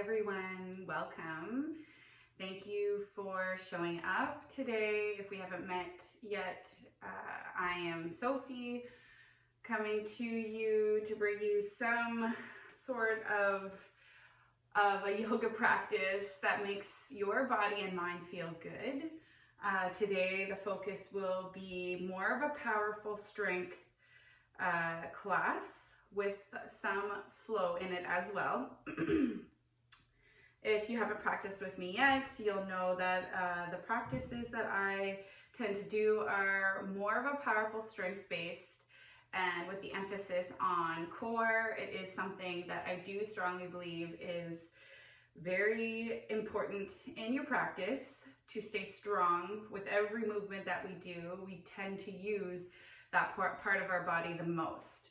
everyone, welcome. Thank you for showing up today. If we haven't met yet, I am Sophie, coming to you to bring you some sort of a yoga practice that makes your body and mind feel good. Today the focus will be more of a powerful strength class with some flow in it as well. If you haven't practiced with me yet, you'll know that the practices that I tend to do are more of a powerful strength based, and with the emphasis on core. It is something that I do strongly believe is very important in your practice to stay strong. With every movement that we do, we tend to use that part of our body the most.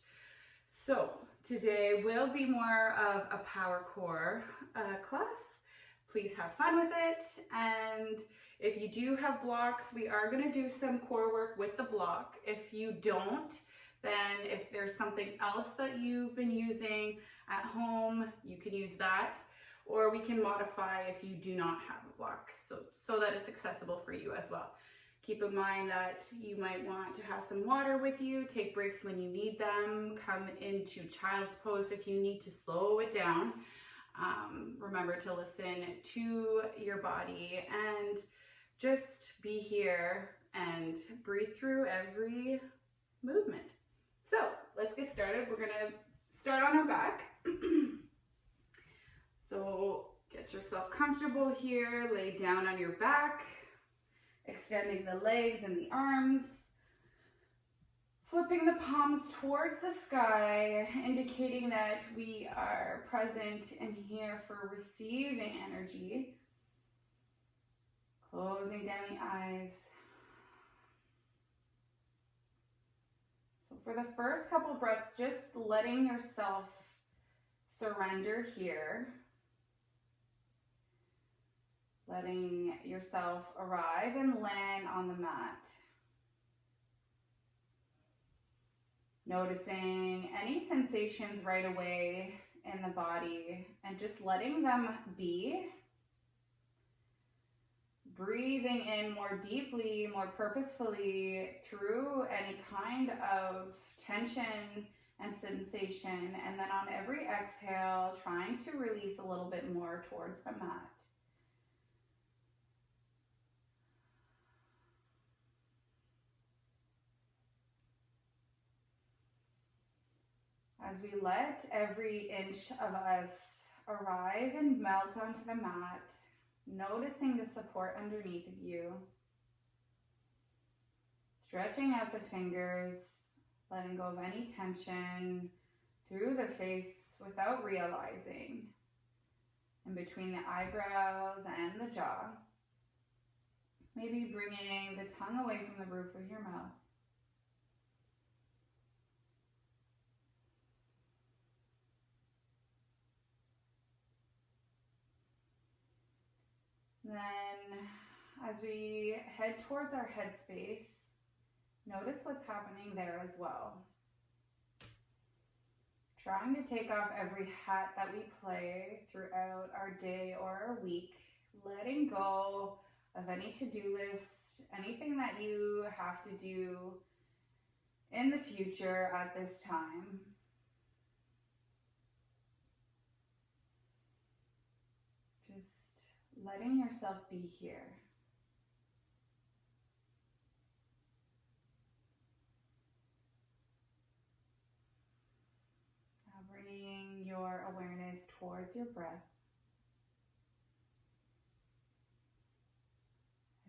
So today will be more of a power core class. Please have fun with it. And if you do have blocks, we are going to do some core work with the block. If you don't, then if there's something else that you've been using at home, you can use that. Or we can modify if you do not have a block, so that it's accessible for you as well. Keep in mind that you might want to have some water with you. Take breaks when you need them. Come into child's pose if you need to slow it down. Remember to listen to your body and just be here and breathe through every movement. So let's get started. We're gonna start on our back. So get yourself comfortable here. Lay down on your back, extending the legs and the arms, flipping the palms towards the sky, indicating that we are present and here for receiving energy. Closing down the eyes. So for the first couple breaths, just letting yourself surrender here. Letting yourself arrive and land on the mat. Noticing any sensations right away in the body and just letting them be. Breathing in more deeply, more purposefully through any kind of tension and sensation. And then on every exhale, trying to release a little bit more towards the mat. As we let every inch of us arrive and melt onto the mat, noticing the support underneath of you, stretching out the fingers, letting go of any tension through the face without realizing, in between the eyebrows and the jaw, maybe bringing the tongue away from the roof of your mouth. Then, as we head towards our headspace, notice what's happening there as well. Trying to take off every hat that we play throughout our day or our week, letting go of any to-do list, anything that you have to do in the future at this time. Letting yourself be here. Now bringing your awareness towards your breath.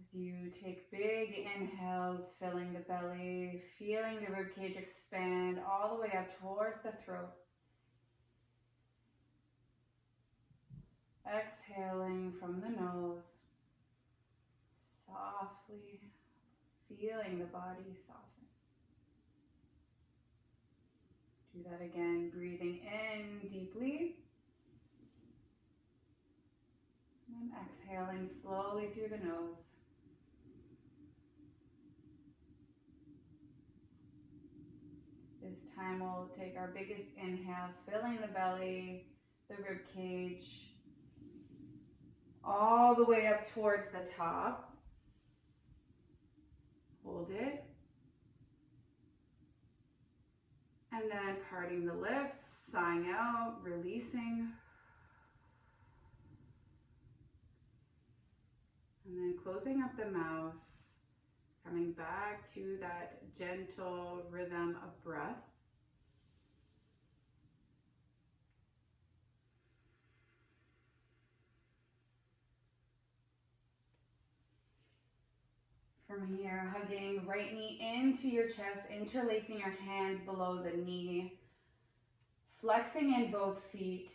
As you take big inhales, filling the belly, feeling the ribcage expand all the way up towards the throat. Exhaling from the nose, softly feeling the body soften. Do that again, breathing in deeply. And exhaling slowly through the nose. This time we'll take our biggest inhale, filling the belly, the rib cage, all the way up towards the top. Hold it. And then parting the lips, sighing out, releasing. And then closing up the mouth, coming back to that gentle rhythm of breath. From here, hugging right knee into your chest, interlacing your hands below the knee, flexing in both feet.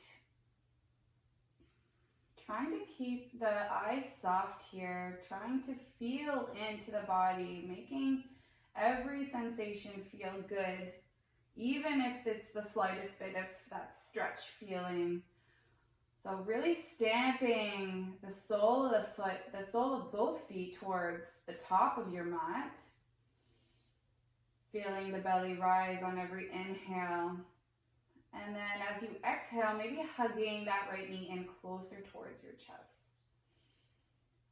Trying to keep the eyes soft here, trying to feel into the body, making every sensation feel good, even if it's the slightest bit of that stretch feeling. So really stamping the sole of the foot, the sole of both feet towards the top of your mat. Feeling the belly rise on every inhale. And then as you exhale, maybe hugging that right knee in closer towards your chest.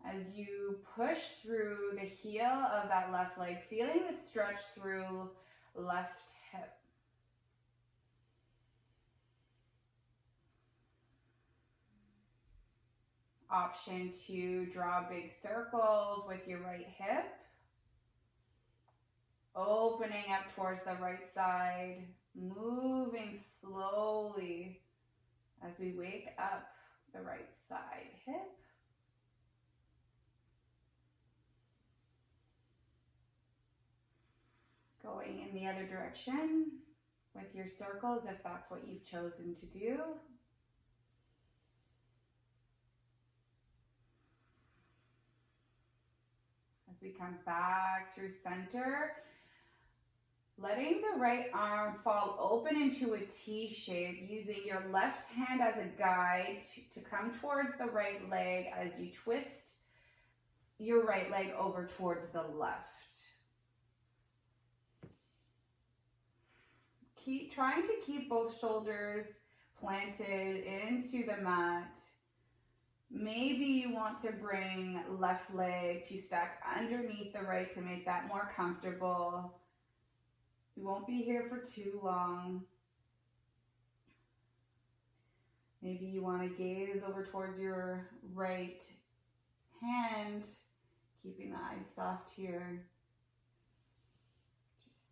As you push through the heel of that left leg, feeling the stretch through left hip. Option to draw big circles with your right hip. Opening up towards the right side, moving slowly as we wake up the right side hip. Going in the other direction with your circles if that's what you've chosen to do. As we come back through center, letting the right arm fall open into a T shape, using your left hand as a guide to come towards the right leg as you twist your right leg over towards the left. Keep trying to keep both shoulders planted into the mat. Maybe you want to bring left leg to stack underneath the right to make that more comfortable. We won't be here for too long. Maybe you want to gaze over towards your right hand, keeping the eyes soft here.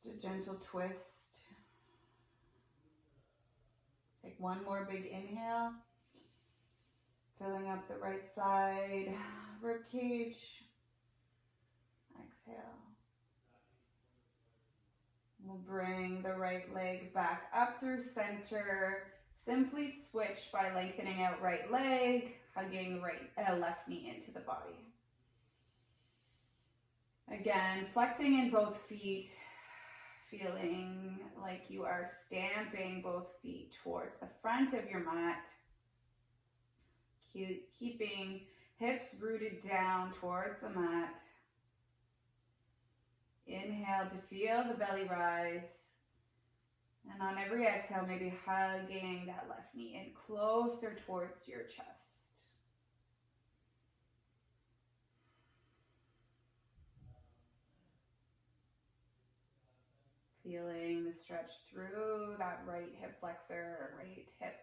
Just a gentle twist. Take one more big inhale. Filling up the right side, rib cage. Exhale. We'll bring the right leg back up through center. Simply switch by lengthening out right leg, hugging left knee into the body. Again, flexing in both feet, feeling like you are stamping both feet towards the front of your mat. Keeping hips rooted down towards the mat. Inhale to feel the belly rise. And on every exhale, maybe hugging that left knee in closer towards your chest. Feeling the stretch through that right hip flexor, right hip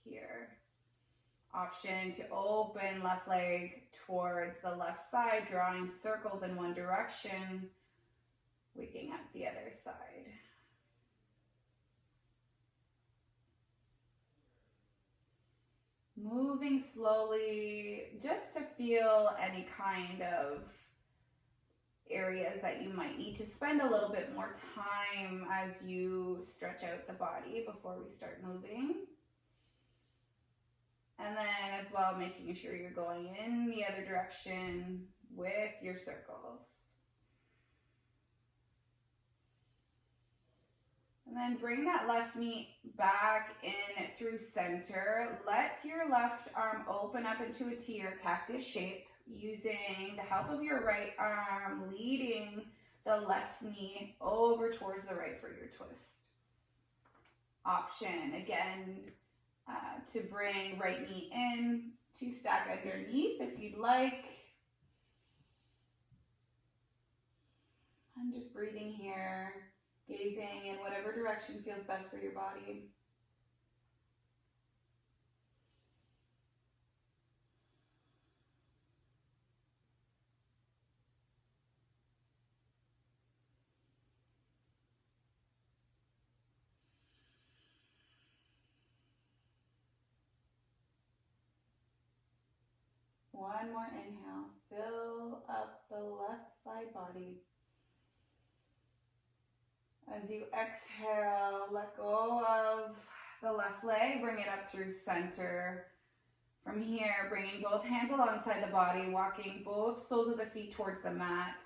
here. Option to open left leg towards the left side, drawing circles in one direction, waking up the other side. Moving slowly just to feel any kind of areas that you might need to spend a little bit more time as you stretch out the body before we start moving. And then as well, making sure you're going in the other direction with your circles. And then bring that left knee back in through center. Let your left arm open up into a T or cactus shape, using the help of your right arm, leading the left knee over towards the right for your twist. Option, again, to bring right knee in to stack underneath if you'd like. I'm just breathing here, gazing in whatever direction feels best for your body. One more inhale, fill up the left side body. As you exhale, let go of the left leg, bring it up through center. From here, bringing both hands alongside the body, walking both soles of the feet towards the mat,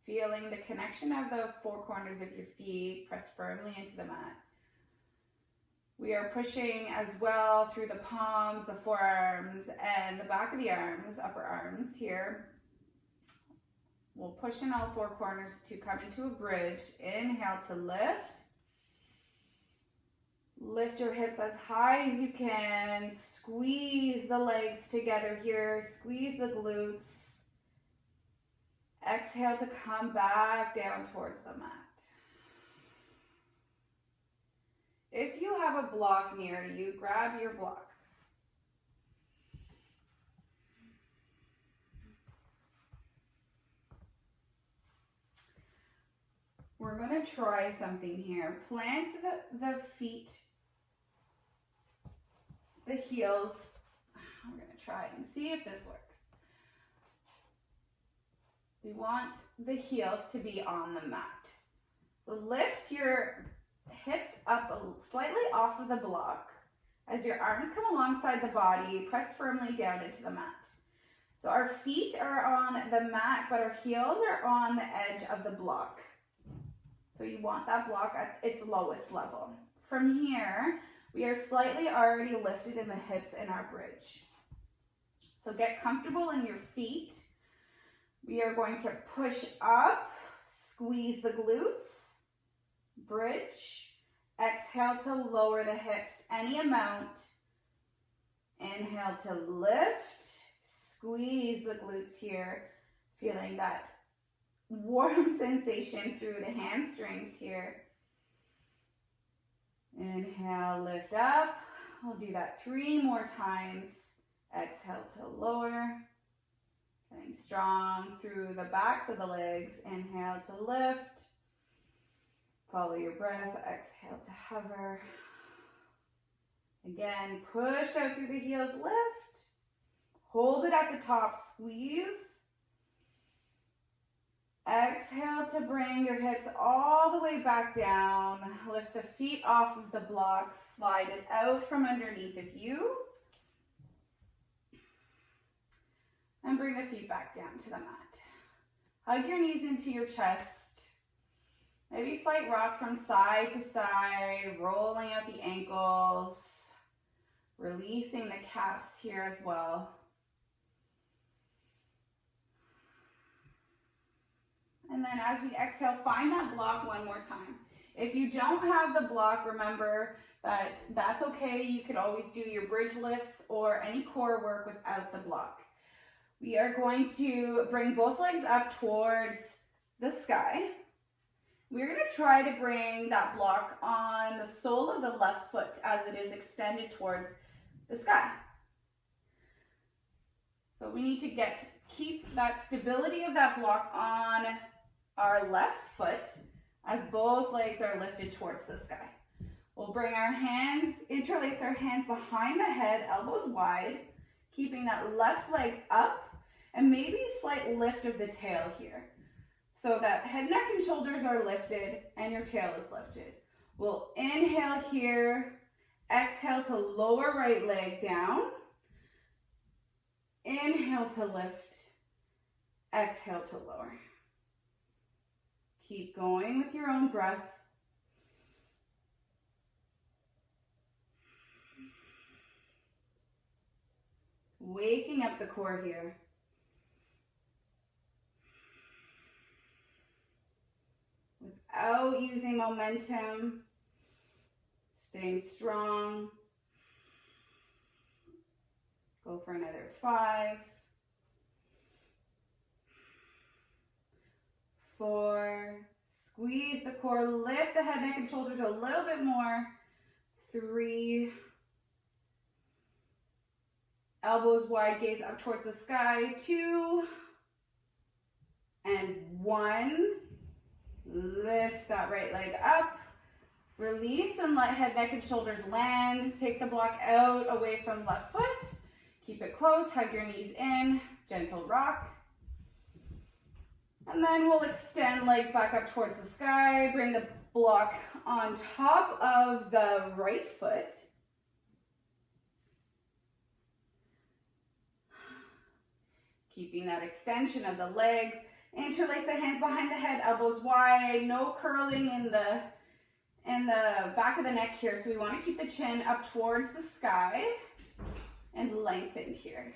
feeling the connection of the four corners of your feet, press firmly into the mat. We are pushing as well through the palms, the forearms, and the back of the arms, upper arms here. We'll push in all four corners to come into a bridge. Inhale to lift. Lift your hips as high as you can. Squeeze the legs together here. Squeeze the glutes. Exhale to come back down towards the mat. If you have a block near you, grab your block. We're going to try something here. Plant the feet, the heels. We're going to try and see if this works. We want the heels to be on the mat. So lift your hips up slightly off of the block. As your arms come alongside the body, press firmly down into the mat. So our feet are on the mat, but our heels are on the edge of the block. So you want that block at its lowest level. From here, we are slightly already lifted in the hips in our bridge. So get comfortable in your feet. We are going to push up, squeeze the glutes, bridge. Exhale to lower the hips any amount. Inhale to lift, squeeze the glutes here, feeling that warm sensation through the hamstrings here. Inhale, lift up. We'll do that 3 more times. Exhale to lower. Getting strong through the backs of the legs. Inhale to lift. Follow your breath. Exhale to hover. Again, push out through the heels. Lift. Hold it at the top. Squeeze. Exhale to bring your hips all the way back down. Lift the feet off of the block. Slide it out from underneath of you. And bring the feet back down to the mat. Hug your knees into your chest. Maybe slight rock from side to side, rolling out the ankles, releasing the calves here as well. And then as we exhale, find that block one more time. If you don't have the block, remember that that's okay. You could always do your bridge lifts or any core work without the block. We are going to bring both legs up towards the sky. We're going to try to bring that block on the sole of the left foot as it is extended towards the sky. So we need to keep that stability of that block on our left foot as both legs are lifted towards the sky. We'll bring our hands, interlace our hands behind the head, elbows wide, keeping that left leg up and maybe a slight lift of the tail here. So that head, neck, and shoulders are lifted and your tail is lifted. We'll inhale here, exhale to lower right leg down. Inhale to lift, exhale to lower. Keep going with your own breath. Waking up the core here. Without using momentum, staying strong. Go for another 5, 4, squeeze the core, lift the head, neck, and shoulders a little bit more. 3, elbows wide, gaze up towards the sky. 2, and 1. Lift that right leg up. Release and let head, neck, and shoulders land. Take the block out away from left foot. Keep it close, hug your knees in, gentle rock. And then we'll extend legs back up towards the sky. Bring the block on top of the right foot. Keeping that extension of the legs. Interlace the hands behind the head, elbows wide. No curling in the back of the neck here. So we want to keep the chin up towards the sky and lengthened here.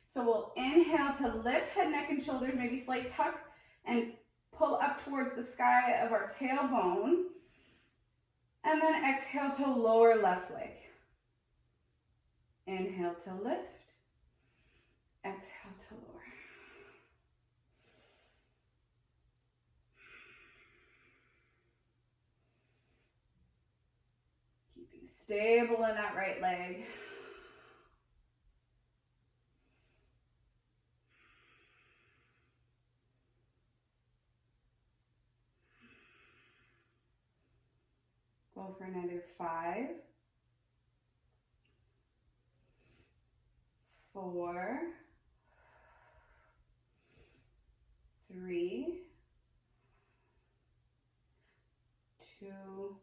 So we'll inhale to lift head, neck, and shoulders, maybe slight tuck, and pull up towards the sky of our tailbone. And then exhale to lower left leg. Inhale to lift. Exhale to lower. Keeping stable in that right leg. Go for another 5, 4, 3, 2,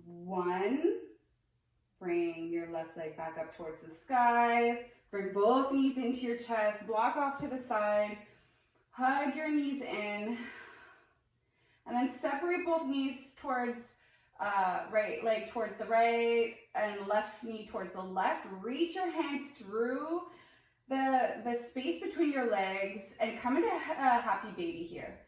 1. Bring your left leg back up towards the sky. Bring both knees into your chest. Block off to the side. Hug your knees in. And then separate both knees towards right leg towards the right and left knee towards the left. Reach your hands through the space between your legs and come into a happy baby here.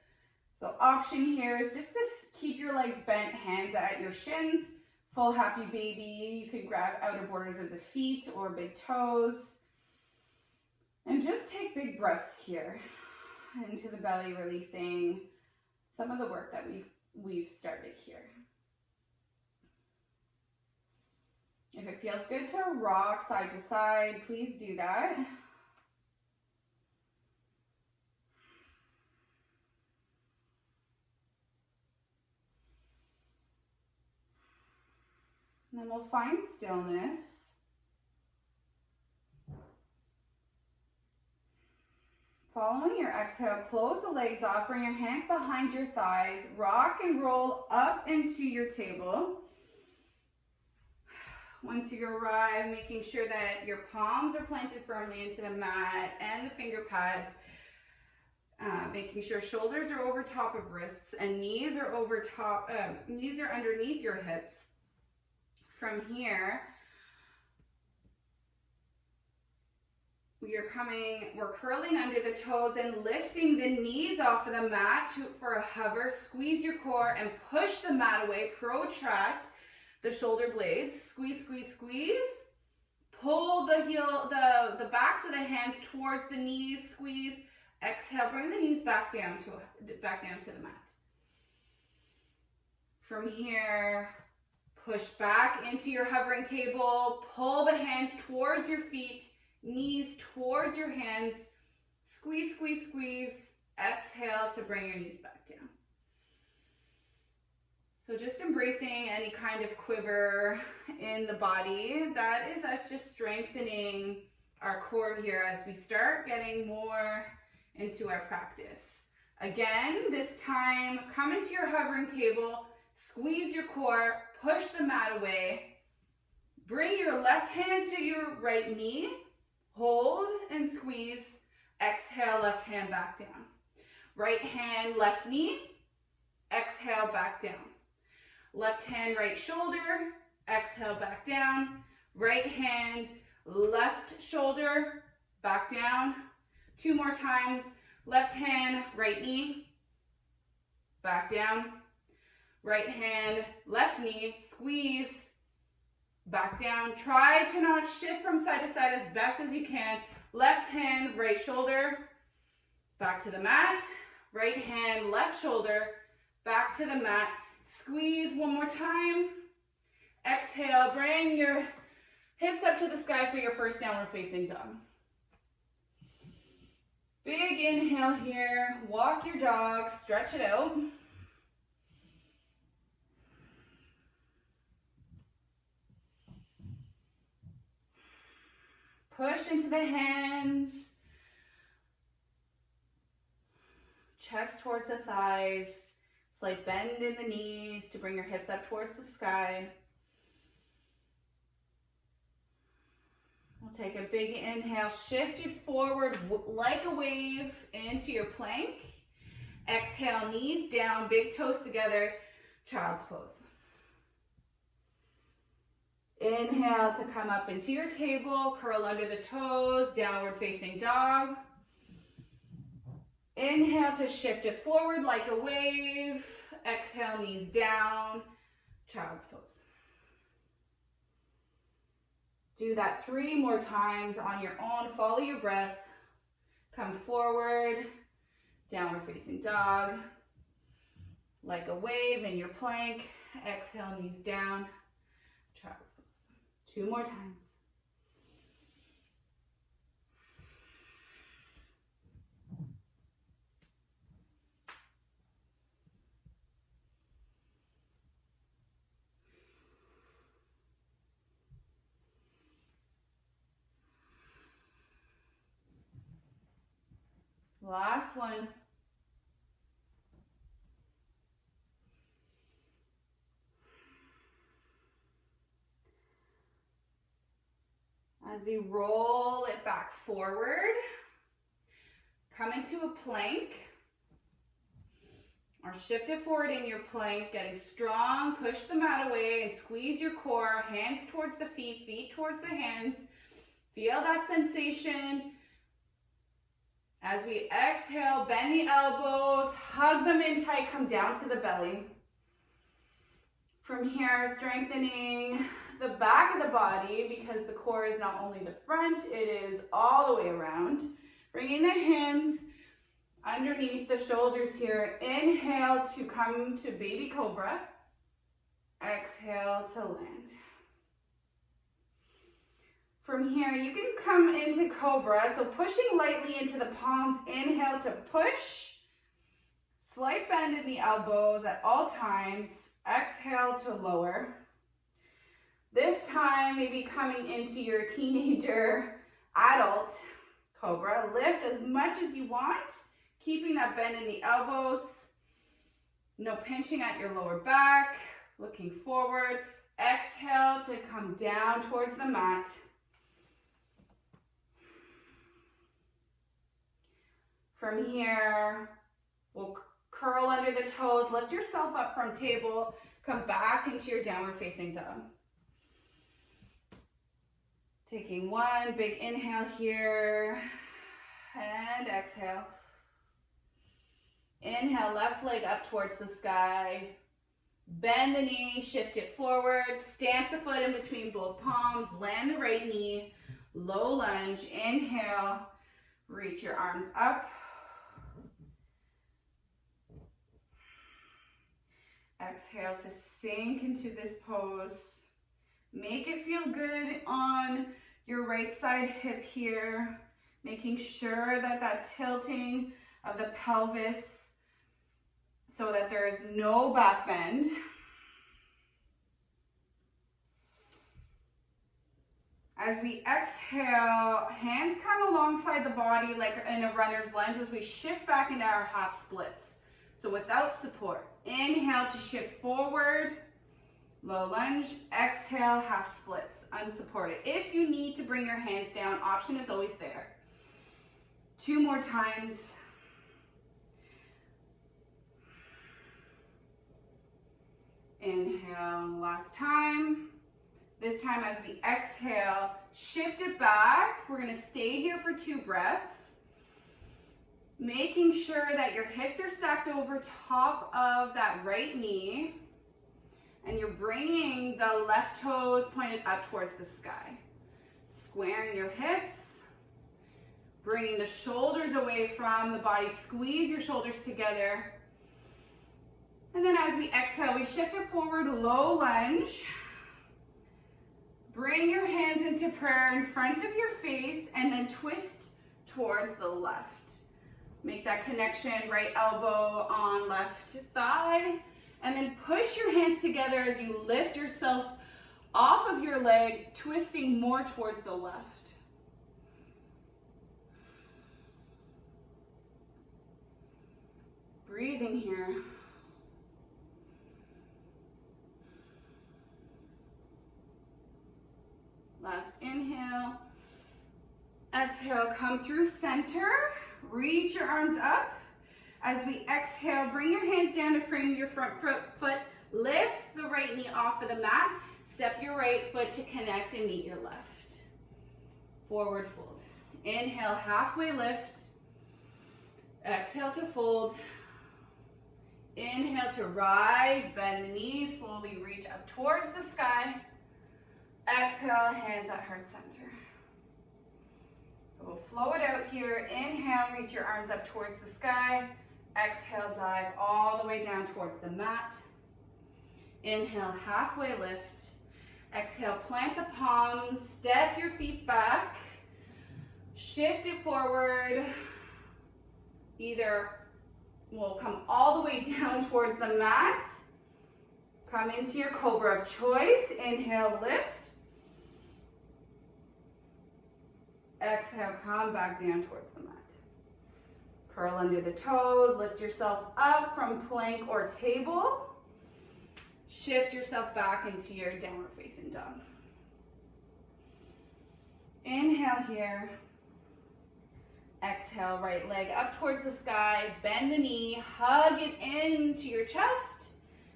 So option here is just to keep your legs bent, hands at your shins. Full happy baby. You can grab outer borders of the feet or big toes. And just take big breaths here into the belly, releasing some of the work that we've started here. If it feels good to rock side to side, please do that. And then we'll find stillness. Following your exhale, close the legs off, bring your hands behind your thighs, rock and roll up into your table. Once you arrive, making sure that your palms are planted firmly into the mat and the finger pads, making sure shoulders are over top of wrists and knees are underneath your hips. From here, we're curling under the toes and lifting the knees off of the mat for a hover. Squeeze your core and push the mat away. Protract the shoulder blades. Squeeze, squeeze, squeeze. Pull the backs of the hands towards the knees. Squeeze. Exhale. Bring the knees back down to the mat. From here, push back into your hovering table. Pull the hands towards your feet. Knees towards your hands. Squeeze, squeeze, squeeze. Exhale to bring your knees back down. So just embracing any kind of quiver in the body. That is us just strengthening our core here as we start getting more into our practice. Again, this time, come into your hovering table. Squeeze your core. Push the mat away. Bring your left hand to your right knee. Hold and squeeze. Exhale, left hand back down. Right hand, left knee. Exhale, back down. Left hand, right shoulder. Exhale, back down. Right hand, left shoulder, back down. 2 more times. Left hand, right knee. Back down. Right hand, left knee. Squeeze. Back down. Try to not shift from side to side as best as you can. Left hand, right shoulder, back to the mat. Right hand, left shoulder, back to the mat. Squeeze one more time. Exhale, bring your hips up to the sky for your first downward facing dog. Big inhale here. Walk your dog, stretch it out. Push into the hands. Chest towards the thighs. Slight bend in the knees to bring your hips up towards the sky. We'll take a big inhale, shift it forward like a wave into your plank. Exhale, knees down, big toes together, child's pose. Inhale to come up into your table, curl under the toes, downward facing dog. Inhale to shift it forward like a wave. Exhale, knees down, child's pose. Do that 3 more times on your own. Follow your breath. Come forward, downward facing dog. Like a wave in your plank. Exhale, knees down, child's pose. 2 more times. Last one. As we roll it back forward, come into a plank, or shift it forward in your plank, getting strong, push the mat away and squeeze your core, hands towards the feet, feet towards the hands. Feel that sensation. As we exhale, bend the elbows, hug them in tight, come down to the belly. From here, strengthening the back of the body because the core is not only the front, it is all the way around. Bringing the hands underneath the shoulders here. Inhale to come to baby cobra. Exhale to land. From here, you can come into cobra. So pushing lightly into the palms. Inhale to push. Slight bend in the elbows at all times. Exhale to lower. This time, maybe coming into your teenager, adult cobra. Lift as much as you want, keeping that bend in the elbows. No pinching at your lower back. Looking forward. Exhale to come down towards the mat. From here, we'll curl under the toes, lift yourself up from table, come back into your downward facing dog. Taking one big inhale here, and exhale. Inhale, left leg up towards the sky. Bend the knee, shift it forward, stamp the foot in between both palms, land the right knee, low lunge. Inhale, reach your arms up. Exhale to sink into this pose. Make it feel good on your right side hip here, making sure that that tilting of the pelvis so that there is no back bend. As we exhale, hands come alongside the body like in a runner's lunge as we shift back into our half splits. So without support, inhale to shift forward, low lunge, exhale, half splits, unsupported. If you need to bring your hands down, option is always there. 2 more times. Inhale, last time. This time as we exhale, shift it back. We're gonna stay here for 2 breaths. Making sure that your hips are stacked over top of that right knee. And you're bringing the left toes pointed up towards the sky. Squaring your hips, bringing the shoulders away from the body. Squeeze your shoulders together. And then as we exhale, we shift it forward, low lunge. Bring your hands into prayer in front of your face and then twist towards the left. Make that connection, right elbow on left thigh. And then push your hands together as you lift yourself off of your leg, twisting more towards the left. Breathing here. Last inhale. Exhale, come through center. Reach your arms up. As we exhale, bring your hands down to frame your front foot. Lift the right knee off of the mat. Step your right foot to connect and meet your left. Forward fold. Inhale, halfway lift. Exhale to fold. Inhale to rise, bend the knees, slowly reach up towards the sky. Exhale, hands at heart center. So we'll flow it out here. Inhale, reach your arms up towards the sky. Exhale, dive all the way down towards the mat. Inhale, halfway lift. Exhale, plant the palms, step your feet back. Shift it forward. Either we'll come all the way down towards the mat. Come into your cobra of choice. Inhale, lift. Exhale, come back down towards the mat. Curl under the toes, lift yourself up from plank or table. Shift yourself back into your downward facing dog. Inhale here. Exhale, right leg up towards the sky. Bend the knee, hug it into your chest.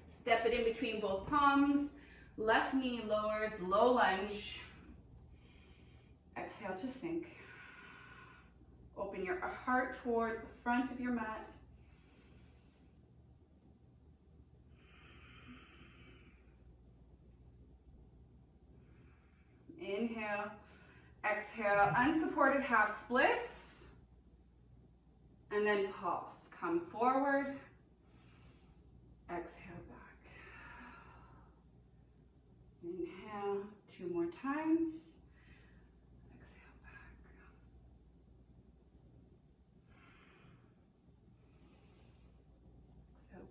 Step it in between both palms. Left knee lowers, low lunge. Exhale to sink. Open your heart towards the front of your mat. Inhale, exhale, unsupported half splits. And then pulse. Come forward. Exhale back. Inhale, 2 more times.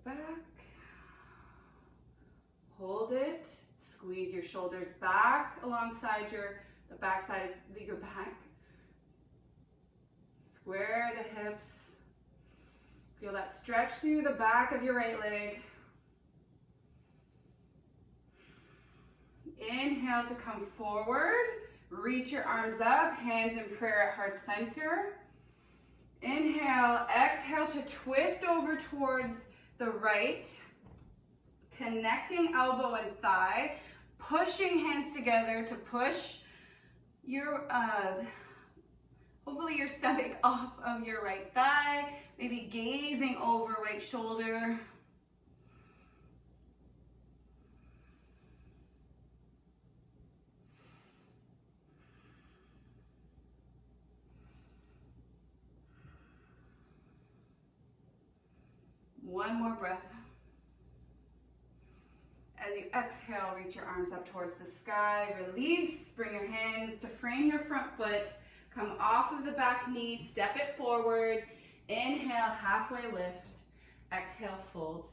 Back, hold it, squeeze your shoulders back alongside the back side of your back, square the hips, feel that stretch through the back of your right leg. Inhale to come forward, reach your arms up, hands in prayer at heart center. Inhale, exhale to twist over towards the right, connecting elbow and thigh, pushing hands together to push your, hopefully your stomach off of your right thigh, maybe gazing over right shoulder. One more breath. As you exhale, reach your arms up towards the sky. Release, bring your hands to frame your front foot. Come off of the back knee, step it forward. Inhale, halfway lift. Exhale, fold.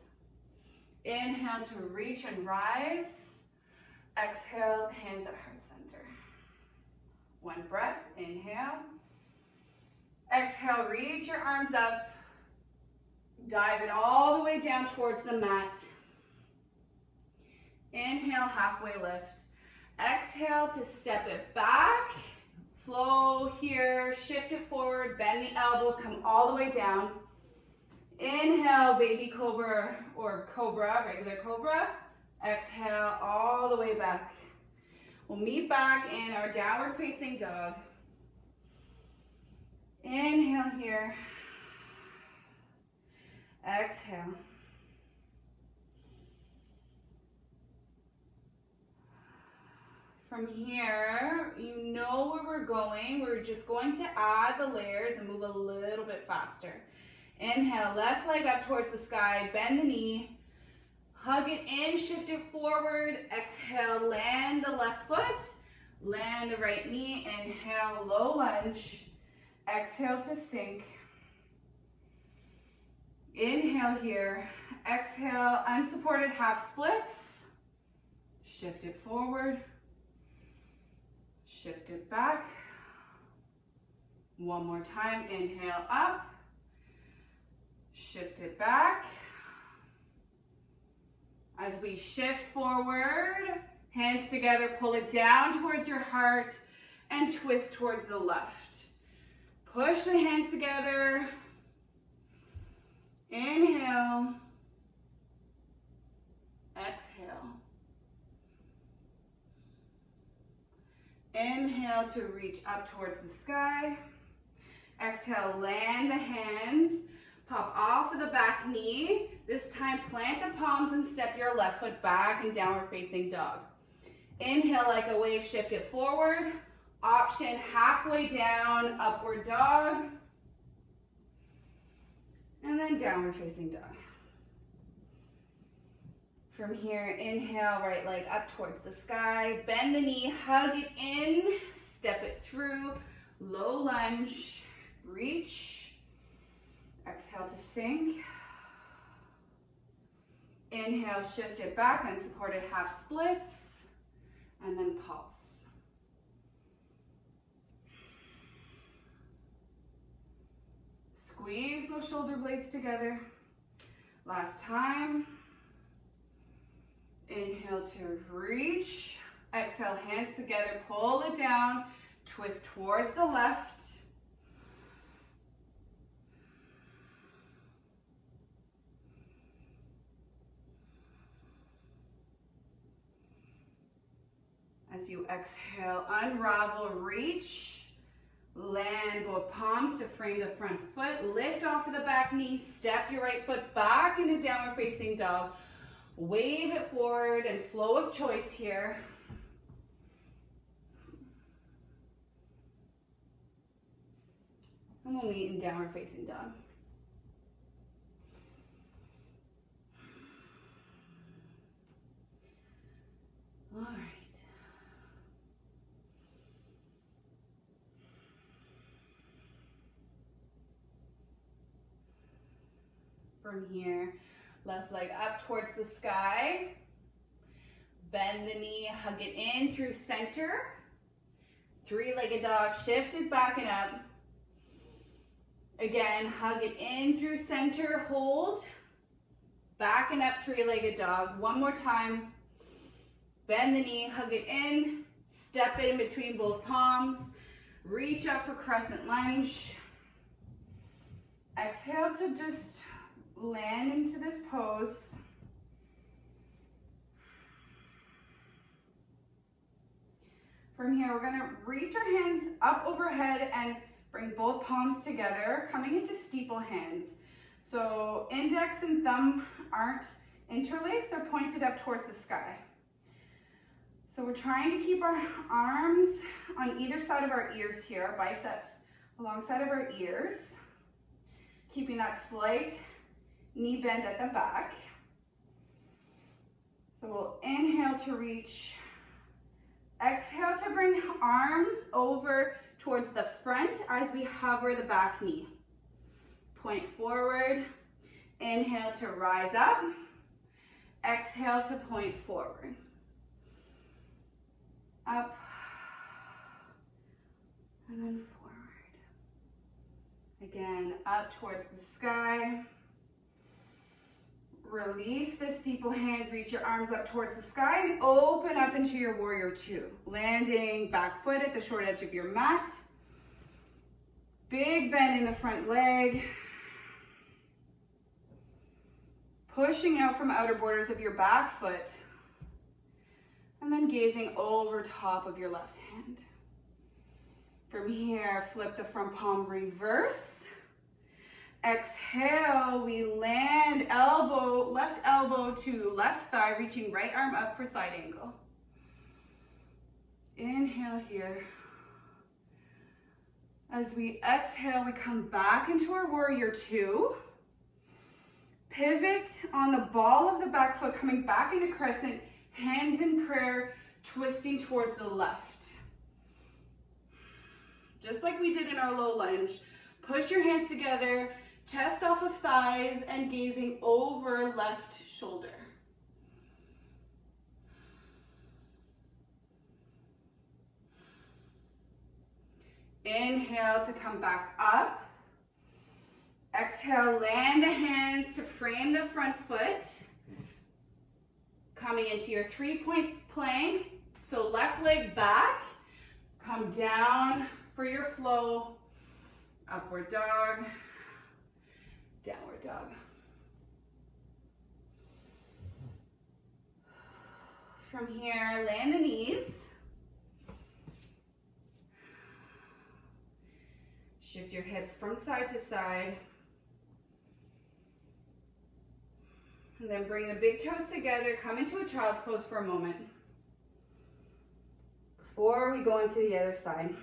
Inhale to reach and rise. Exhale, hands at heart center. One breath, inhale. Exhale, reach your arms up. Dive it all the way down towards the mat. Inhale, halfway lift. Exhale to step it back. Flow here, shift it forward, bend the elbows, come all the way down. Inhale, baby cobra or cobra, regular cobra. Exhale, all the way back. We'll meet back in our downward facing dog. Inhale here. Exhale. From here, you know where we're going. We're just going to add the layers and move a little bit faster. Inhale, left leg up towards the sky, bend the knee, hug it in, shift it forward. Exhale, land the left foot, land the right knee. Inhale, low lunge. Exhale to sink. Inhale here. Exhale, unsupported half splits. Shift it forward. Shift it back. One more time. Inhale up. Shift it back. As we shift forward, hands together, pull it down towards your heart and twist towards the left. Push the hands together. Inhale. Exhale. Inhale to reach up towards the sky. Exhale, land the hands. Pop off of the back knee. This time, plant the palms and step your left foot back in downward facing dog. Inhale like a wave, shift it forward. Option halfway down, upward dog. And then downward facing dog. From here, inhale, right leg up towards the sky. Bend the knee, hug it in, step it through. Low lunge, reach. Exhale to sink. Inhale, shift it back, unsupported half splits. And then pulse. Squeeze those shoulder blades together. Last time. Inhale to reach. Exhale, hands together, pull it down, twist towards the left. As you exhale, unravel, reach. Land both palms to frame the front foot. Lift off of the back knee. Step your right foot back into downward facing dog. Wave it forward and flow of choice here. And we'll meet in downward facing dog. All right. From here, left leg up towards the sky. Bend the knee, hug it in through center. Three-legged dog, shift it back and up. Again, hug it in through center, hold. Back and up, three-legged dog. One more time. Bend the knee, hug it in. Step it in between both palms. Reach up for crescent lunge. Exhale to just land into this pose. From here, we're gonna reach our hands up overhead and bring both palms together, coming into steeple hands. So index and thumb aren't interlaced, they're pointed up towards the sky. So we're trying to keep our arms on either side of our ears here, biceps alongside of our ears, keeping that slight knee bend at the back. So we'll inhale to reach. Exhale to bring arms over towards the front as we hover the back knee. Point forward. Inhale to rise up. Exhale to point forward. Up. And then forward. Again, up towards the sky. Release the steeple hand, reach your arms up towards the sky and open up into your warrior two. Landing back foot at the short edge of your mat. Big bend in the front leg. Pushing out from outer borders of your back foot. And then gazing over top of your left hand. From here, flip the front palm, reverse. Exhale, we land elbow, left elbow to left thigh, reaching right arm up for side angle. Inhale here. As we exhale, we come back into our warrior two. Pivot on the ball of the back foot, coming back into crescent, hands in prayer, twisting towards the left. Just like we did in our low lunge. Push your hands together, chest off of thighs, and gazing over left shoulder. Inhale to come back up. Exhale, land the hands to frame the front foot. Coming into your 3-point plank. So left leg back. Come down for your flow. Upward dog. Downward dog. From here, land the knees. Shift your hips from side to side. And then bring the big toes together. Come into a child's pose for a moment. Before we go into the other side.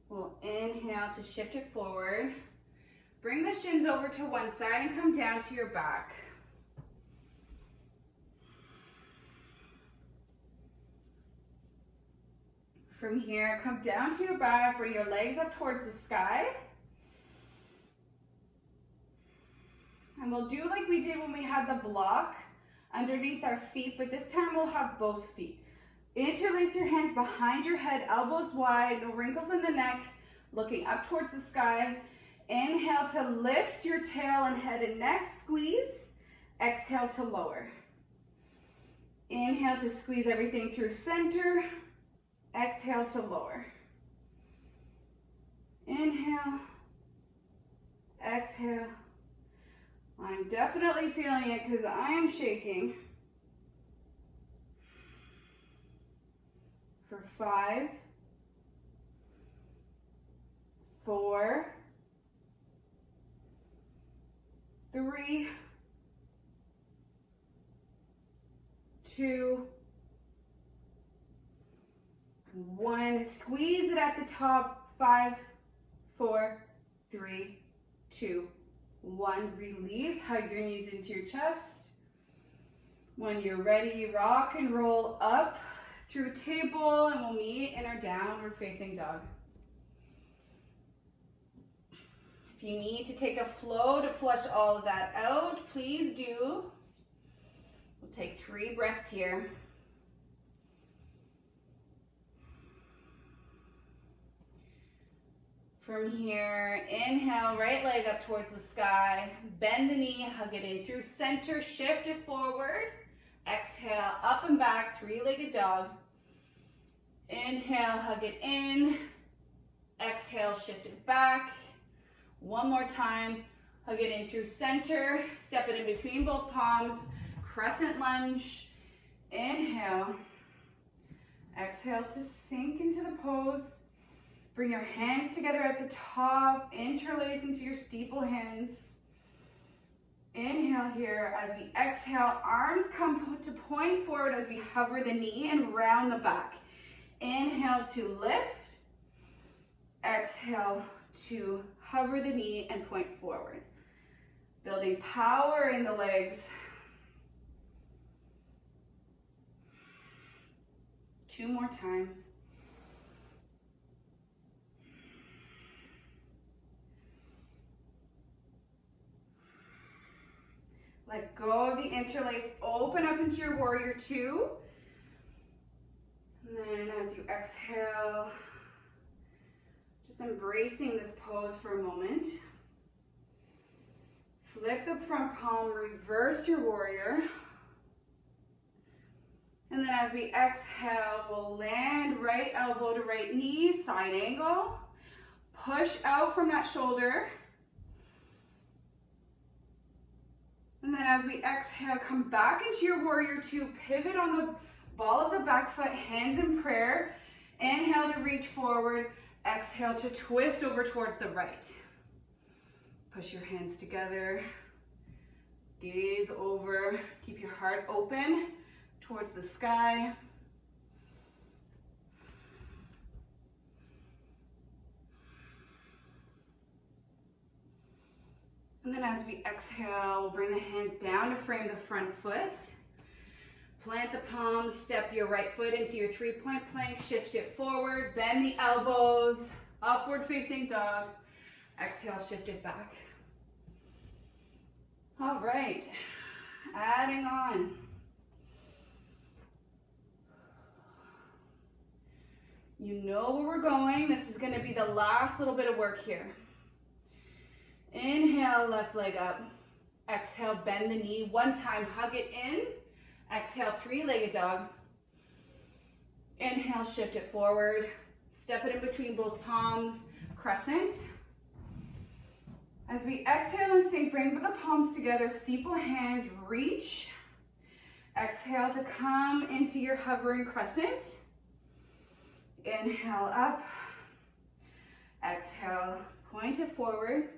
We'll inhale to shift it forward. Bring the shins over to one side and come down to your back. From here, come down to your back, bring your legs up towards the sky. And we'll do like we did when we had the block underneath our feet, but this time we'll have both feet. Interlace your hands behind your head, elbows wide, no wrinkles in the neck, looking up towards the sky. Inhale to lift your tail and head and neck, squeeze. Exhale to lower. Inhale to squeeze everything through center. Exhale to lower. Inhale. Exhale. I'm definitely feeling it because I am shaking. For 5, 4, 3, 2, 1. Squeeze it at the top. 5, 4, 3, 2, 1. Release. Hug your knees into your chest. When you're ready, rock and roll up through table, and we'll meet in our downward facing dog. If you need to take a flow to flush all of that out, please do. We'll take 3 breaths here. From here, inhale, right leg up towards the sky. Bend the knee, hug it in through center, shift it forward. Exhale, up and back, 3-legged dog. Inhale, hug it in. Exhale, shift it back. One more time, hug it in through center. Step it in between both palms. Crescent lunge. Inhale. Exhale to sink into the pose. Bring your hands together at the top. Interlace into your steeple hands. Inhale here. As we exhale, arms come to point forward as we hover the knee and round the back. Inhale to lift. Exhale to hover the knee and point forward. Building power in the legs. 2 more times. Let go of the interlace, open up into your warrior two. And then as you exhale, just embracing this pose for a moment. Flip the front palm, reverse your warrior. And then as we exhale, we'll land right elbow to right knee, side angle. Push out from that shoulder. then as we exhale, come back into your warrior two, pivot on the ball of the back foot, hands in prayer. Inhale to reach forward, exhale to twist over towards the right. Push your hands together, gaze over, keep your heart open towards the sky. And then as we exhale, we'll bring the hands down to frame the front foot. Plant the palms, step your right foot into your 3-point plank, shift it forward, bend the elbows, upward facing dog. Exhale, shift it back. All right, adding on. You know where we're going. This is gonna be the last little bit of work here. Inhale, left leg up. Exhale, bend the knee. One time, hug it in. Exhale, 3-legged dog. Inhale, shift it forward. Step it in between both palms, crescent. As we exhale and sink, bring the palms together, steeple hands, reach. Exhale to come into your hovering crescent. Inhale up. Exhale, point it forward.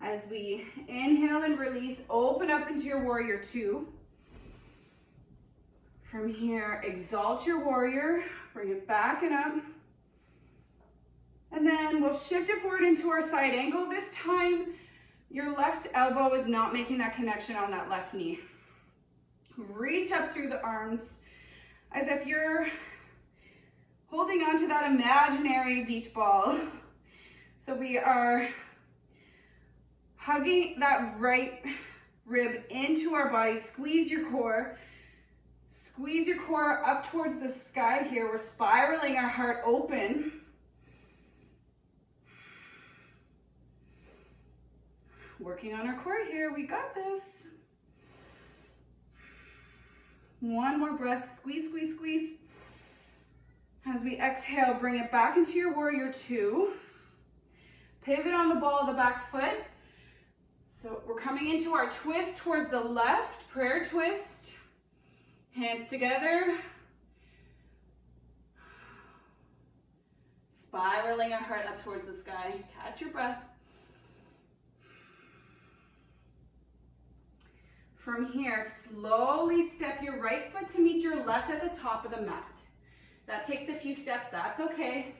As we inhale and release, open up into your warrior two. From here, exalt your warrior, bring it back and up. And then we'll shift it forward into our side angle. This time, your left elbow is not making that connection on that left knee. Reach up through the arms as if you're holding on to that imaginary beach ball. So we are hugging that right rib into our body. Squeeze your core. Squeeze your core up towards the sky here. We're spiraling our heart open. Working on our core here. We got this. One more breath. Squeeze, squeeze, squeeze. As we exhale, bring it back into your warrior two. Pivot on the ball of the back foot. So we're coming into our twist towards the left, prayer twist. Hands together. Spiraling our heart up towards the sky. Catch your breath. From here, slowly step your right foot to meet your left at the top of the mat. That takes a few steps, that's okay.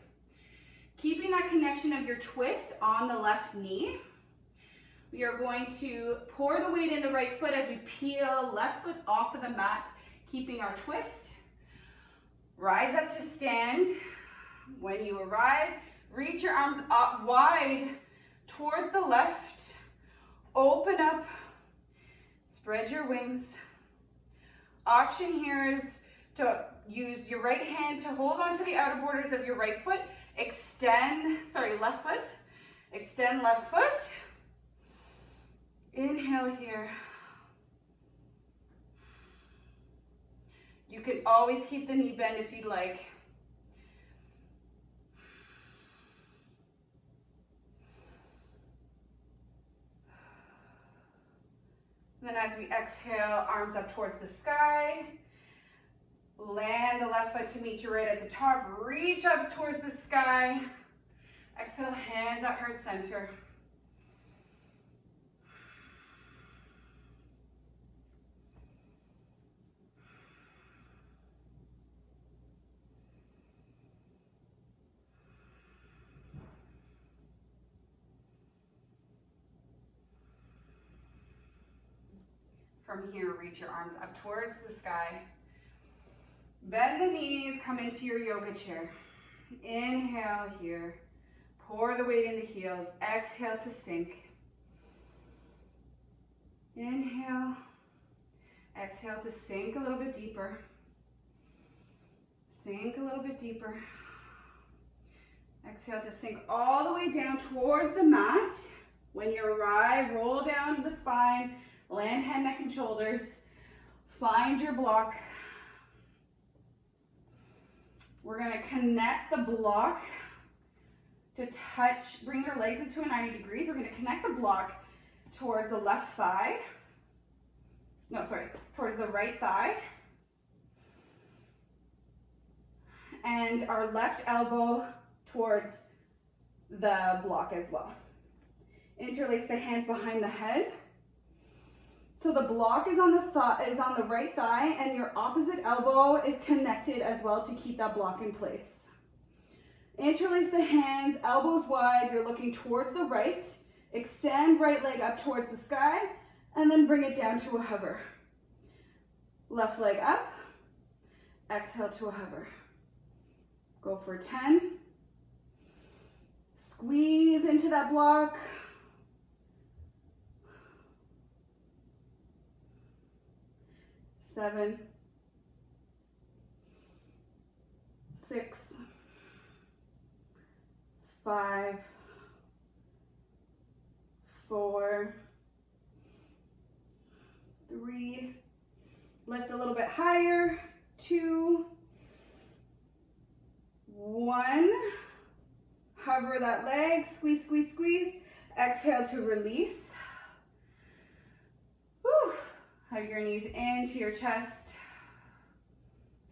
Keeping that connection of your twist on the left knee. We are going to pour the weight in the right foot as we peel left foot off of the mat, keeping our twist. Rise up to stand. When you arrive, reach your arms up wide towards the left. Open up, spread your wings. Option here is to use your right hand to hold on to the outer borders of your right foot. Left foot. Extend left foot. Inhale here. You can always keep the knee bend if you'd like. And then as we exhale, arms up towards the sky. Land the left foot to meet you right at the top. Reach up towards the sky. Exhale, hands at heart center. From here, reach your arms up towards the sky. Bend the knees, come into your yoga chair. Inhale here. Pour the weight in the heels. Exhale to sink. Inhale. Exhale to sink a little bit deeper. Sink a little bit deeper. Exhale to sink all the way down towards the mat. When you arrive, roll down the spine. Land head, neck, and shoulders. Find your block. We're going to connect the block to touch, bring your legs into a 90 degrees. We're going to connect the block towards the left thigh. towards the right thigh. And our left elbow towards the block as well. Interlace the hands behind the head. So the block is on the right thigh, and your opposite elbow is connected as well to keep that block in place. Interlace the hands, elbows wide, you're looking towards the right. Extend right leg up towards the sky, and then bring it down to a hover. Left leg up, exhale to a hover. Go for 10. Squeeze into that block. 7, 6, 5, 4, 3, lift a little bit higher, 2, 1, hover that leg, squeeze, squeeze, squeeze, exhale to release. Whew. Hug your knees into your chest.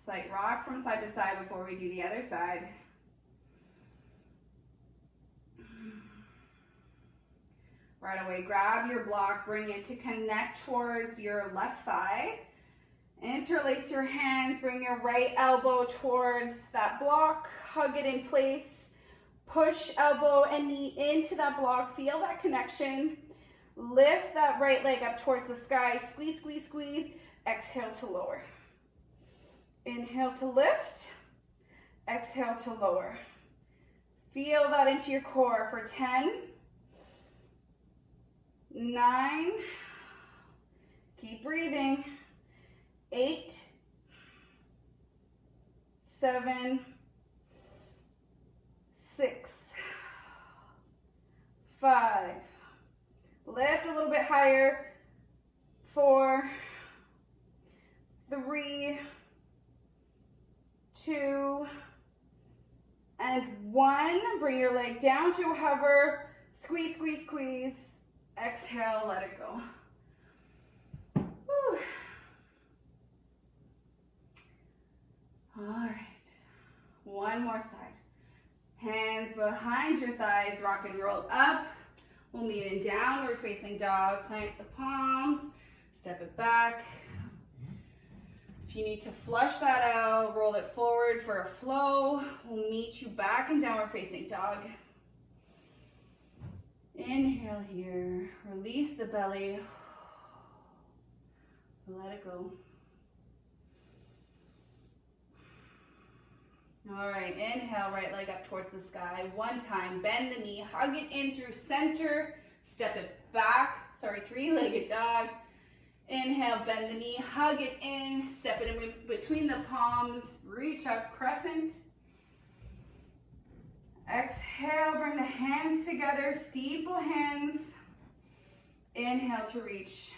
Slight rock from side to side before we do the other side. Right away, grab your block, bring it to connect towards your left thigh. Interlace your hands, bring your right elbow towards that block, hug it in place. Push elbow and knee into that block, feel that connection. Lift that right leg up towards the sky, squeeze, squeeze, squeeze. Exhale to lower. Inhale to lift, exhale to lower. Feel that into your core for 10, 9, keep breathing, 8, 7, 6, 5, lift a little bit higher, 4, 3, 2, and 1. Bring your leg down to a hover, squeeze, squeeze, squeeze. Exhale, let it go. Whew. All right, one more side. Hands behind your thighs, rock and roll up. We'll meet in downward facing dog. Plant the palms, step it back. If you need to flush that out, roll it forward for a flow. We'll meet you back in downward facing dog. Inhale here, release the belly. Let it go. All right, inhale, right leg up towards the sky. One time, bend the knee, hug it in through center, step it back. Sorry, three-legged dog. Inhale, bend the knee, hug it in, step it in between the palms, reach up, crescent. Exhale, bring the hands together, steeple hands. Inhale to reach.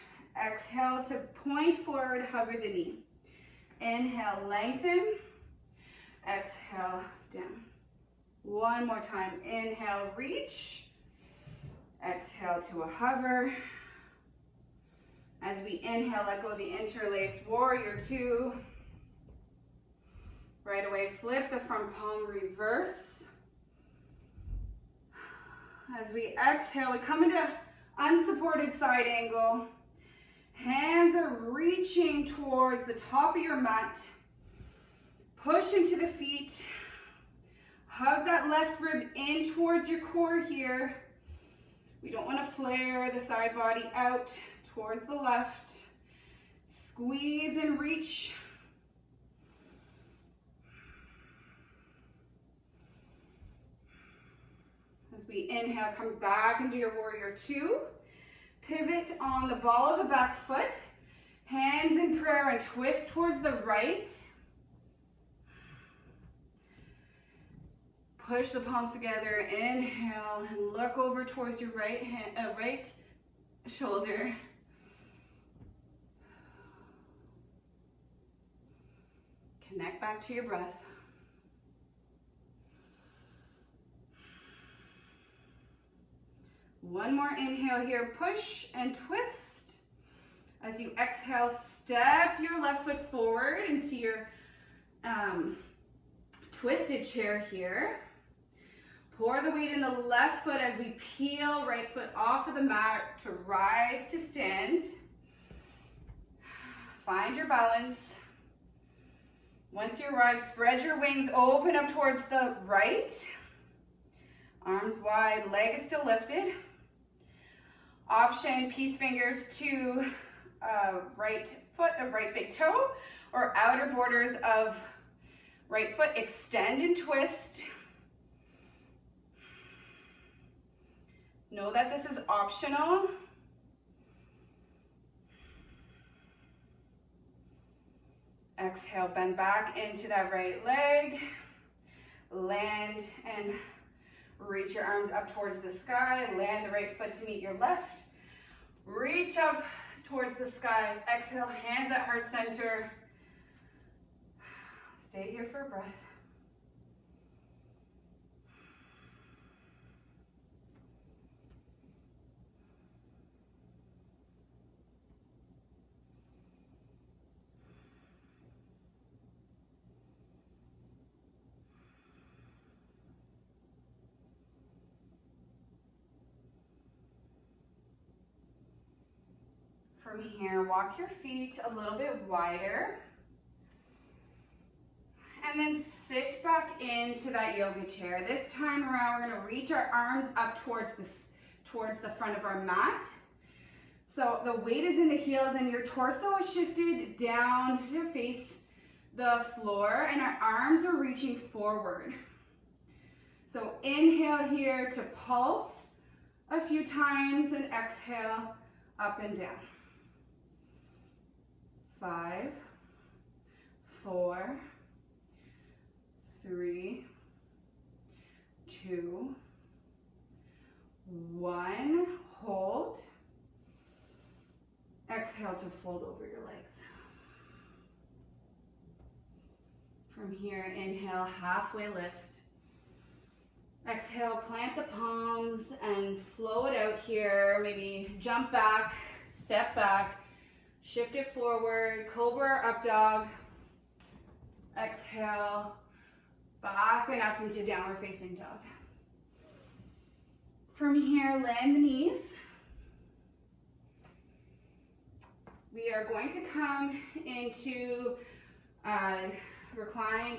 Exhale to point forward, hover the knee. Inhale, lengthen. Exhale, down. One more time. Inhale, reach. Exhale to a hover. As we inhale, let go of the interlace, warrior 2. Right away, flip the front palm, reverse. As we exhale, we come into unsupported side angle. Hands are reaching towards the top of your mat. Push into the feet. Hug that left rib in towards your core here. We don't want to flare the side body out towards the left. Squeeze and reach. As we inhale, come back into your warrior 2. Pivot on the ball of the back foot. Hands in prayer and twist towards the right. Push the palms together. Inhale and look over towards your right shoulder. Connect back to your breath. One more inhale here, push and twist. As you exhale, step your left foot forward into your twisted chair here. Pour the weight in the left foot as we peel right foot off of the mat to rise to stand. Find your balance. Once you arrive, spread your wings, open up towards the right. Arms wide, leg is still lifted. Option, peace fingers to right foot of right big toe, or outer borders of right foot, extend and twist. Know that this is optional. Exhale, bend back into that right leg. Land and reach your arms up towards the sky. Land the right foot to meet your left. Reach up towards the sky. Exhale, hands at heart center. Stay here for a breath. From here, walk your feet a little bit wider. And then sit back into that yoga chair. This time around, we're gonna reach our arms up towards the front of our mat. So the weight is in the heels and your torso is shifted down to face the floor and our arms are reaching forward. So inhale here to pulse a few times and exhale up and down. 5, 4, 3, 2, 1. Hold. Exhale to fold over your legs. From here, inhale, halfway lift. Exhale, plant the palms and flow it out here. Maybe jump back, step back. Shift it forward, cobra or up dog. Exhale, back and up into downward facing dog. From here, land the knees. We are going to come into not recline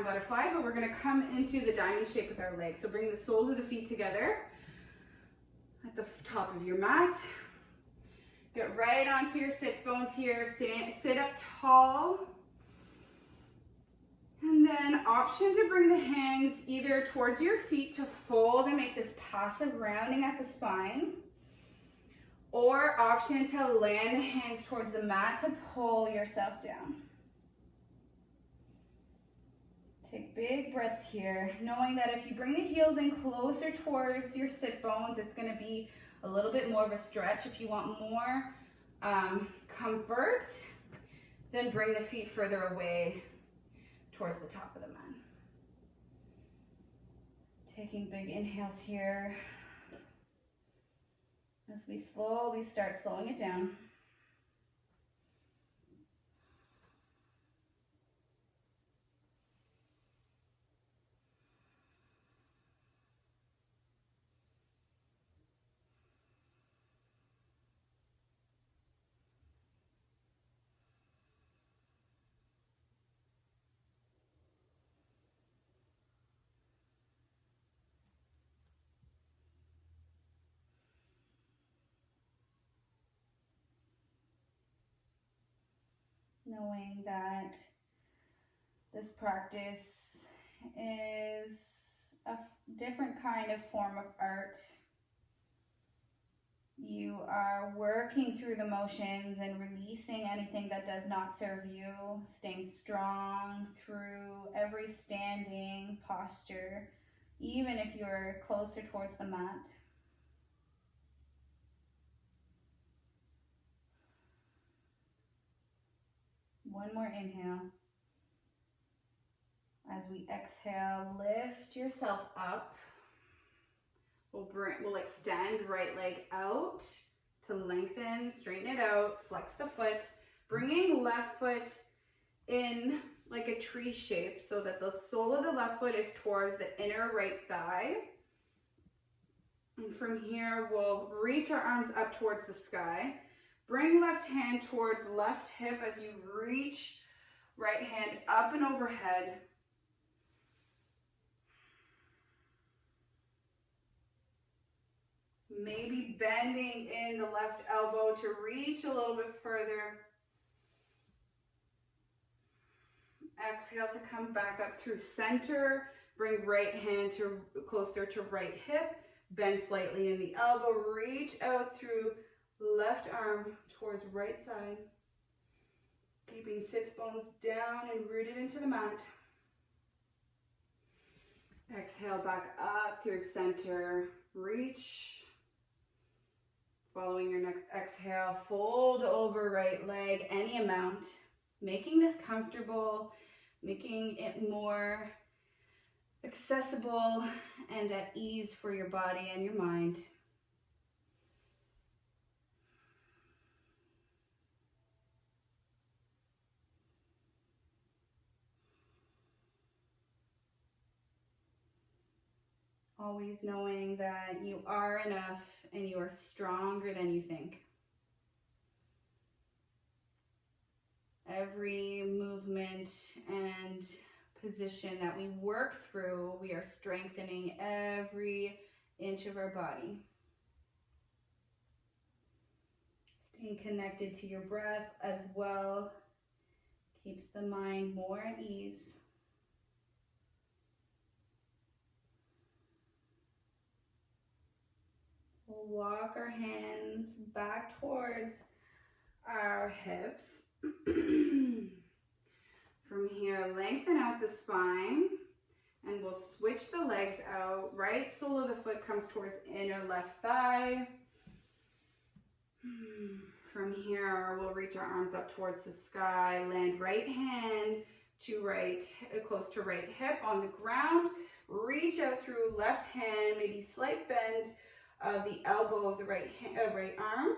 butterfly, but we're gonna come into the diamond shape with our legs. So bring the soles of the feet together at the top of your mat. Get right onto your sits bones here. Sit up tall. And then option to bring the hands either towards your feet to fold and make this passive rounding at the spine. Or option to land the hands towards the mat to pull yourself down. Take big breaths here, knowing that if you bring the heels in closer towards your sit bones, it's gonna be a little bit more of a stretch. If you want more comfort, then bring the feet further away towards the top of the mat. Taking big inhales here as we slowly start slowing it down. Knowing that this practice is a different kind of form of art. You are working through the motions and releasing anything that does not serve you, staying strong through every standing posture, even if you're closer towards the mat. One more inhale. As we exhale, lift yourself up. We'll extend right leg out, to lengthen, straighten it out, flex the foot, bringing left foot in like a tree shape so that the sole of the left foot is towards the inner right thigh. And from here, we'll reach our arms up towards the sky. Bring left hand towards left hip as you reach right hand up and overhead. Maybe bending in the left elbow to reach a little bit further. Exhale to come back up through center. Bring right hand to closer to right hip. Bend slightly in the elbow. Reach out through left arm towards right side. Keeping sits bones down and rooted into the mat. Exhale back up through center. Reach. Following your next exhale, fold over right leg any amount. Making this comfortable, making it more accessible and at ease for your body and your mind. Always knowing that you are enough and you are stronger than you think. Every movement and position that we work through, we are strengthening every inch of our body. Staying connected to your breath as well keeps the mind more at ease. We'll walk our hands back towards our hips. From here, lengthen out the spine and we'll switch the legs out. Right sole of the foot comes towards inner left thigh. From here, we'll reach our arms up towards the sky. Land right hand to right, close to right hip on the ground. Reach out through left hand, maybe slight bend of the elbow of the right arm.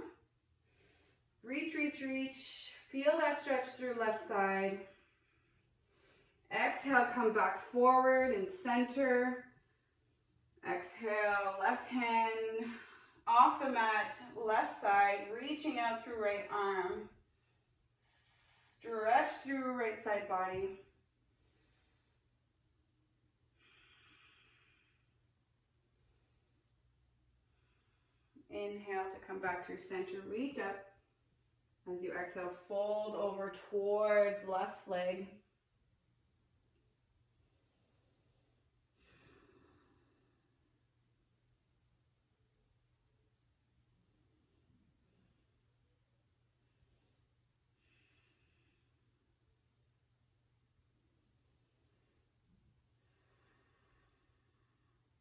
Reach, reach, reach. Feel that stretch through left side. Exhale, come back forward and center. Exhale, left hand off the mat, left side, reaching out through right arm. Stretch through right side body. Inhale to come back through center, reach up. As you exhale, fold over towards left leg.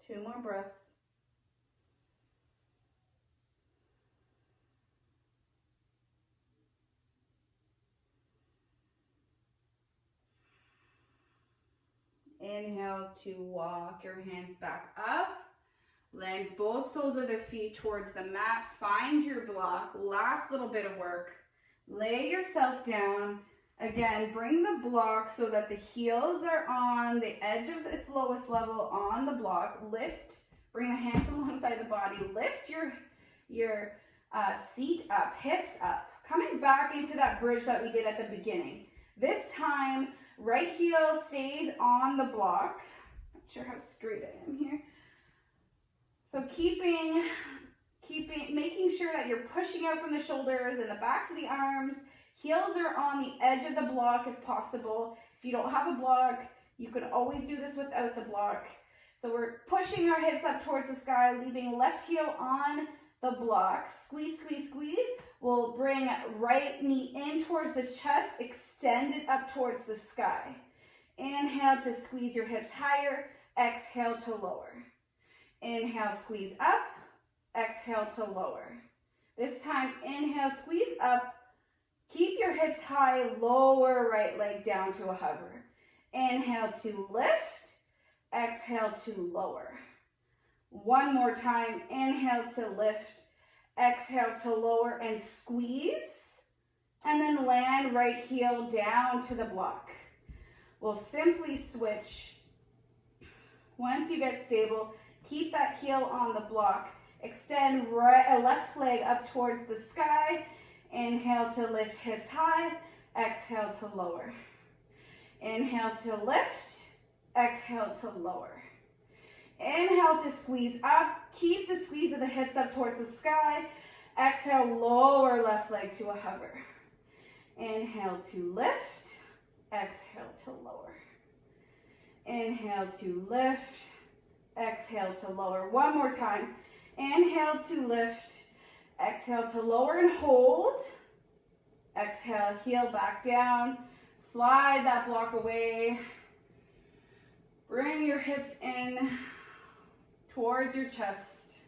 Two more breaths. Inhale to walk your hands back up. Land both soles of the feet towards the mat. Find your block. Last little bit of work. Lay yourself down. Again, bring the block so that the heels are on the edge of its lowest level on the block. Lift. Bring the hands alongside the body. Lift your seat up, hips up. Coming back into that bridge that we did at the beginning. This time, right heel stays on the block. Not sure how straight I am here. So making sure that you're pushing out from the shoulders and the backs of the arms. Heels are on the edge of the block if possible. If you don't have a block, you could always do this without the block. So we're pushing our hips up towards the sky, leaving left heel on the block. Squeeze, squeeze, squeeze. We'll bring right knee in towards the chest, extend it up towards the sky. Inhale to squeeze your hips higher. Exhale to lower. Inhale, squeeze up. Exhale to lower. This time, inhale, squeeze up. Keep your hips high, lower right leg down to a hover. Inhale to lift. Exhale to lower. One more time, inhale to lift. Exhale to lower and squeeze. And then land right heel down to the block. We'll simply switch. Once you get stable, keep that heel on the block. Extend left leg up towards the sky. Inhale to lift hips high. Exhale to lower. Inhale to lift. Exhale to lower. Inhale to squeeze up. Keep the squeeze of the hips up towards the sky. Exhale, lower left leg to a hover. Inhale to lift. Exhale to lower. Inhale to lift. Exhale to lower. One more time. Inhale to lift. Exhale to lower and hold. Exhale, heel back down. Slide that block away. Bring your hips in towards your chest.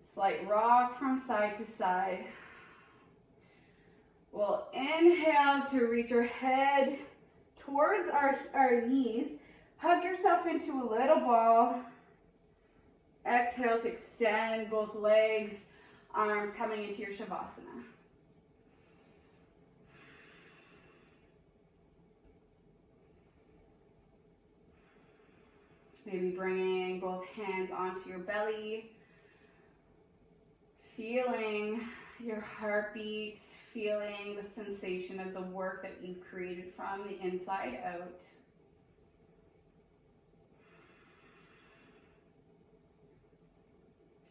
Slight rock from side to side. We'll inhale to reach your head towards our knees. Hug yourself into a little ball. Exhale to extend both legs, arms coming into your Shavasana. Maybe bringing both hands onto your belly. Feeling your heartbeat, feeling the sensation of the work that you've created from the inside out.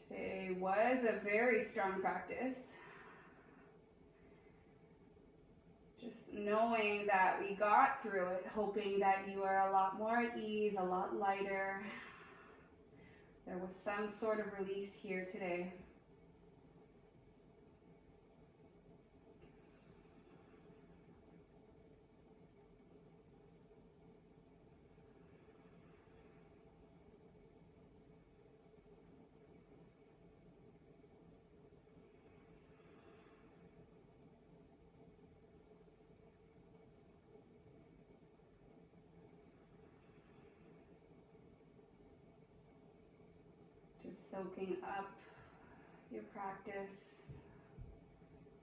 Today was a very strong practice. Just knowing that we got through it, hoping that you are a lot more at ease, a lot lighter. There was some sort of release here today. Soaking up your practice,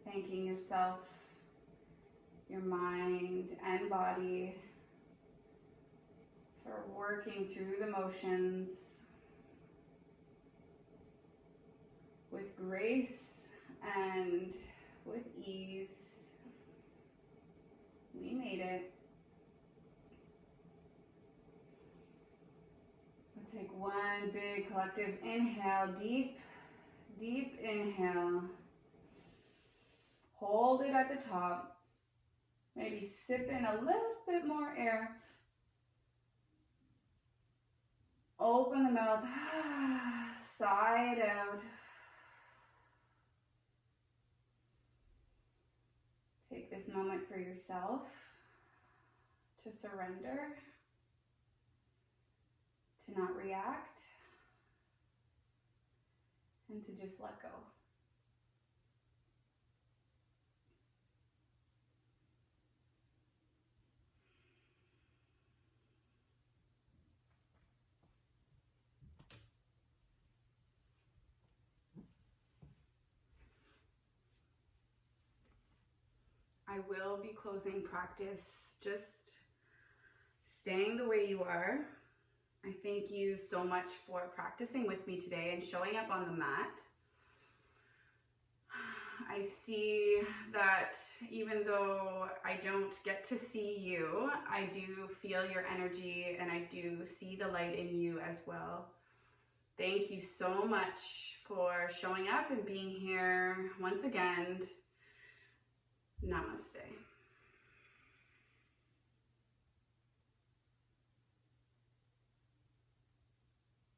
thanking yourself, your mind and body for working through the motions with grace and with ease. We made it. Take one big collective inhale, deep inhale. Hold it at the top. Maybe sip in a little bit more air. Open the mouth, sigh it out. Take this moment for yourself to surrender, to not react, and to just let go. I will be closing practice, just staying the way you are. I thank you so much for practicing with me today and showing up on the mat. I see that even though I don't get to see you, I do feel your energy and I do see the light in you as well. Thank you so much for showing up and being here once again. Namaste.